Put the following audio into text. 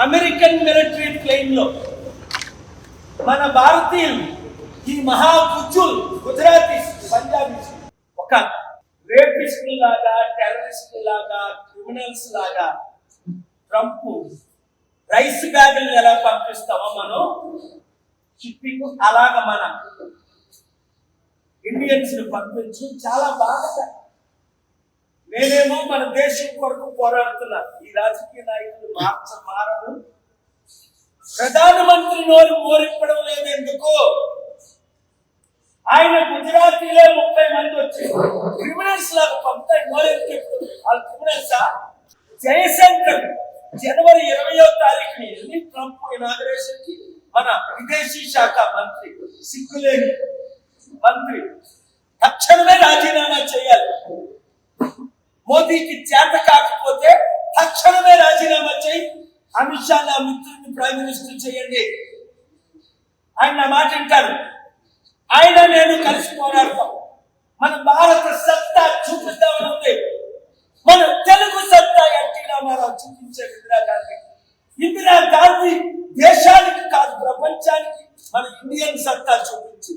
American military plane లో మన భారతీయులు ఈ మహాపుజుల్ గుజరాతీస్ పంజాబీస్ ఒక రేపిస్ట్ లాగా టెర్రరిస్ట్ లాగా క్రిమినల్స్ లాగా ట్రంప్ రైస్ బ్యాగులు ఎలా పంపిస్తామో మనం షిప్పింగ్ అలాగా మన ఇండియన్స్ ని పంపించు చాలా బాగా. నేనేమో మన దేశం కొరకు పోరాడుతున్నా. ఈ రాజకీయ నాయకులు మారదు. ప్రధానమంత్రి నోరు మోరిప్పడం లేదు ఎందుకు? ఆయన గుజరాతీలో 30 మంది వచ్చి క్రిమినల్స్ లాగా పంపుతాయి. మోరెందుకు వాళ్ళు క్రిమినల్సా? జయశంకర్ జనవరి 20వ తారీఖుని వెళ్ళి ట్రంప్ ఇనాగరేషన్ కి మన విదేశీ శాఖ మంత్రి సిగ్గులేని మంత్రి తక్షణమే రాజీనామా చేయాలి. మోదీకి చేత కాకపోతే తక్షణమే రాజీనామా చేయి. అమిత్ షా నా మిత్రుడిని ప్రైమ్ మినిస్టర్ చేయండి. ఆయన నా మాట వింటారు. ఆయన నేను కలిసి పోరాడతాం. మన భారత సత్తా చూపిద్దామని ఉంది. మన తెలుగు సత్తా ఎన్టీ రామారావు చూపించే ఇందిరా గాంధీ దేశానికి కాదు ప్రపంచానికి మన ఇండియన్ సత్తా చూపి